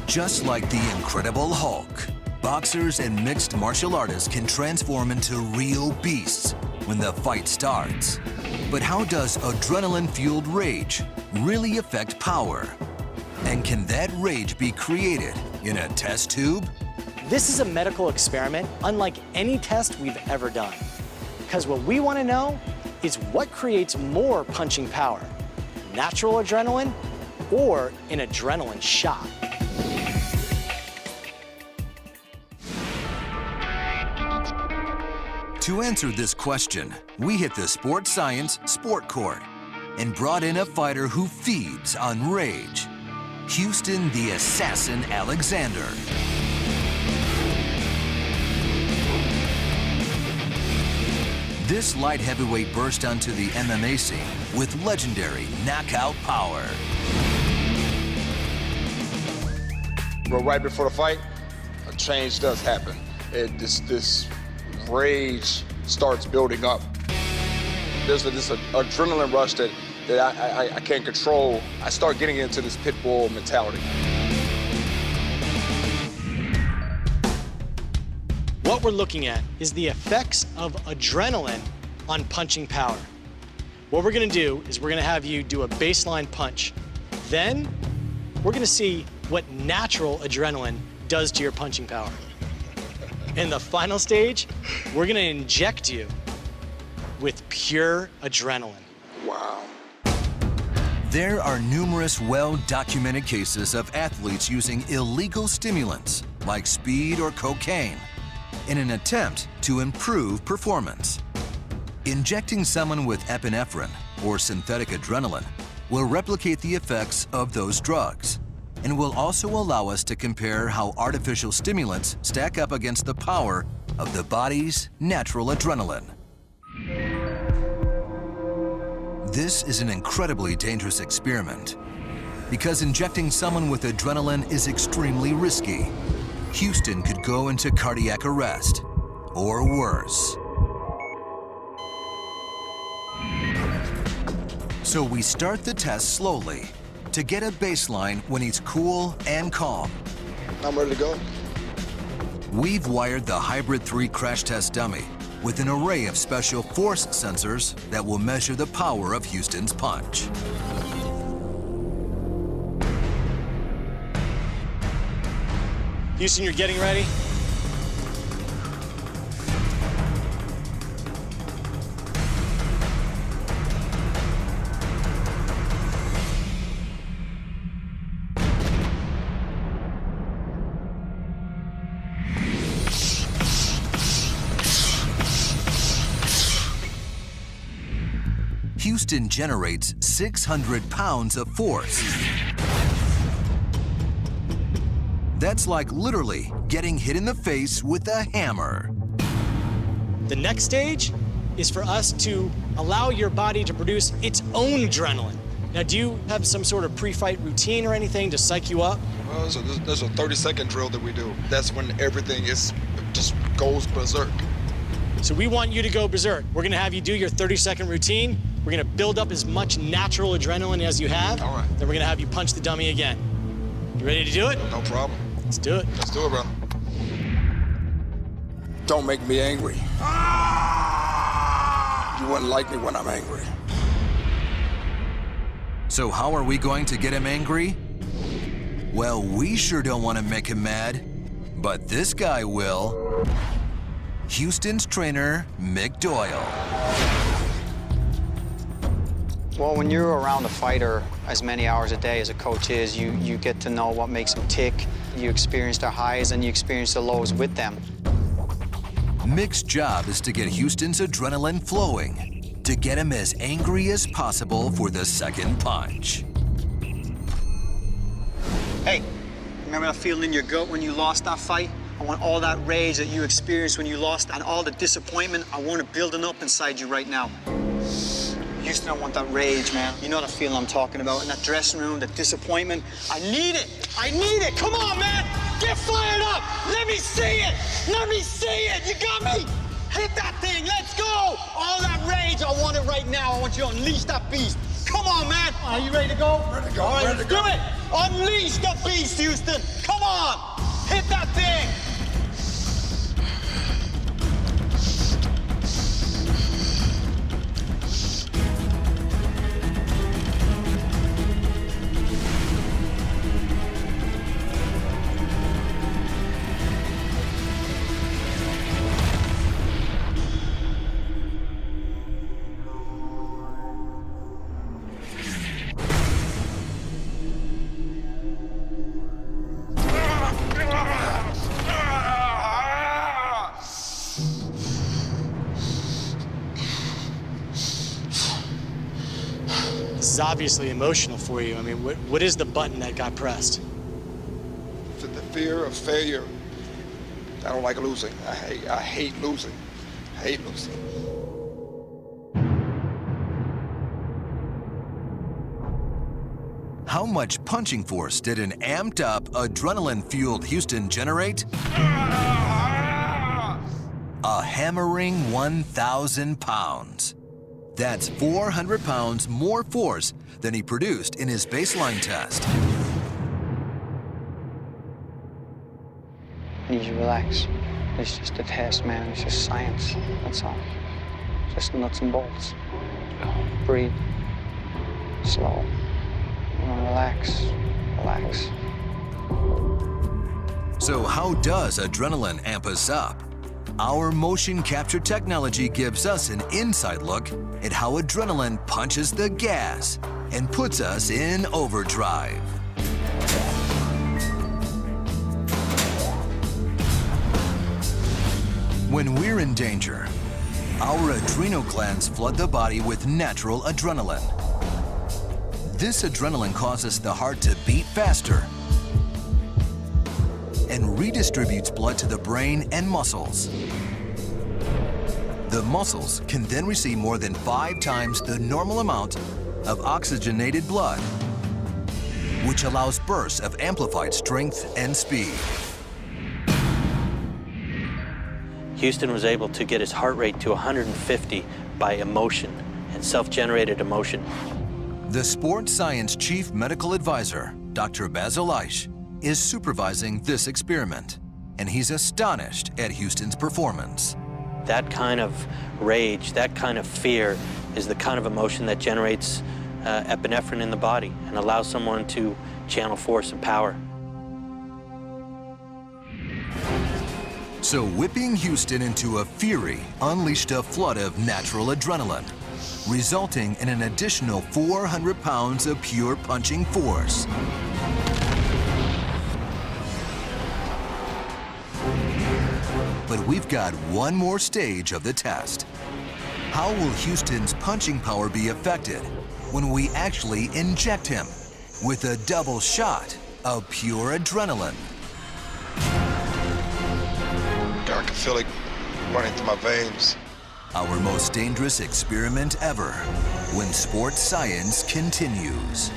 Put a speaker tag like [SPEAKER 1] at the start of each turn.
[SPEAKER 1] Just like the Incredible Hulk, boxers and mixed martial artists can transform into real beasts when the fight starts. But how does adrenaline-fueled rage really affect power? And can that rage be created in a test tube?
[SPEAKER 2] This is a medical experiment unlike any test we've ever done. Because what we want to know is what creates more punching power, natural adrenaline or an adrenaline shot?
[SPEAKER 1] To answer this question, we hit the Sports Science Sport Court and brought in a fighter who feeds on rage, Houston the Assassin Alexander. This light heavyweight burst onto the MMA scene with legendary knockout power.
[SPEAKER 3] But right before the fight, a change does happen. This rage starts building up. There's this adrenaline rush that I can't control. I start getting into this pit bull mentality.
[SPEAKER 2] What we're looking at is the effects of adrenaline on punching power. What we're gonna do is we're gonna have you do a baseline punch. Then we're gonna see what natural adrenaline does to your punching power. In the final stage, we're gonna inject you with pure adrenaline.
[SPEAKER 3] Wow.
[SPEAKER 1] There are numerous well-documented cases of athletes using illegal stimulants like speed or cocaine in an attempt to improve performance. Injecting someone with epinephrine or synthetic adrenaline will replicate the effects of those drugs and will also allow us to compare how artificial stimulants stack up against the power of the body's natural adrenaline. This is an incredibly dangerous experiment because injecting someone with adrenaline is extremely risky. Houston could go into cardiac arrest or worse. So we start the test slowly to get a baseline when he's cool and calm.
[SPEAKER 3] I'm ready to go.
[SPEAKER 1] We've wired the Hybrid 3 crash test dummy with an array of special force sensors that will measure the power of Houston's punch.
[SPEAKER 2] Houston, you're getting ready?
[SPEAKER 1] Houston generates 600 pounds of force. That's like literally getting hit in the face with a hammer.
[SPEAKER 2] The next stage is for us to allow your body to produce its own adrenaline. Now, do you have some sort of pre-fight routine or anything to psych you up?
[SPEAKER 3] Well, so there's a 30-second drill that we do. That's when everything just goes berserk.
[SPEAKER 2] So we want you to go berserk. We're gonna have you do your 30-second routine. We're gonna build up as much natural adrenaline as you have.
[SPEAKER 3] All right.
[SPEAKER 2] Then we're gonna have you punch the dummy again. You ready to do it?
[SPEAKER 3] No problem.
[SPEAKER 2] Let's do it.
[SPEAKER 3] Let's do it, brother. Don't make me angry. You wouldn't like me when I'm angry.
[SPEAKER 1] So how are we going to get him angry? Well, we sure don't want to make him mad, but this guy will. Houston's trainer, Mick Doyle.
[SPEAKER 4] Well, when you're around a fighter as many hours a day as a coach is, you get to know what makes them tick. You experience their highs and you experience the lows with them.
[SPEAKER 1] Mick's job is to get Houston's adrenaline flowing, to get him as angry as possible for the second punch.
[SPEAKER 4] Hey, remember that feeling in your gut when you lost that fight? I want all that rage that you experienced when you lost and all the disappointment, I want it building up inside you right now. Houston, I want that rage, man. You know the feeling I'm talking about in that dressing room, the disappointment. I need it. I need it. Come on, man. Get fired up. Let me see it. Let me see it. You got me. Hit that thing. Let's go. All that rage, I want it right now. I want you to unleash that beast. Come on. on, man. Are you ready to go?
[SPEAKER 3] Ready to go,
[SPEAKER 4] All right,
[SPEAKER 3] ready
[SPEAKER 4] let's
[SPEAKER 3] to go.
[SPEAKER 4] do it. Unleash the beast, Houston. Come on. Hit that thing.
[SPEAKER 2] This is obviously emotional for you. I mean, what is the button that got pressed?
[SPEAKER 3] To the fear of failure. I don't like losing. I hate losing. I hate losing.
[SPEAKER 1] How much punching force did an amped-up, adrenaline-fueled Houston generate? A hammering 1,000 pounds. That's 400 pounds more force than he produced in his baseline test.
[SPEAKER 5] You need to relax. It's just a test, man. It's just science. That's all. Just nuts and bolts. Breathe. Slow. Relax. Relax.
[SPEAKER 1] So how does adrenaline amp us up? Our motion capture technology gives us an inside look at how adrenaline punches the gas and puts us in overdrive. When we're in danger, our adrenal glands flood the body with natural adrenaline. This adrenaline causes the heart to beat faster and redistributes blood to the brain and muscles. The muscles can then receive more than 5 times the normal amount of oxygenated blood, which allows bursts of amplified strength and speed.
[SPEAKER 6] Houston was able to get his heart rate to 150 by emotion and self-generated emotion.
[SPEAKER 1] The sports science chief medical advisor, Dr. Basil Eisch, is supervising this experiment, and he's astonished at Houston's performance.
[SPEAKER 6] That kind of rage, that kind of fear is the kind of emotion that generates epinephrine in the body and allows someone to channel force and power.
[SPEAKER 1] So whipping Houston into a fury unleashed a flood of natural adrenaline, resulting in an additional 400 pounds of pure punching force. But we've got one more stage of the test. How will Houston's punching power be affected when we actually inject him with a double shot of pure adrenaline?
[SPEAKER 3] I can feel it running through my veins.
[SPEAKER 1] Our most dangerous experiment ever when sports science continues.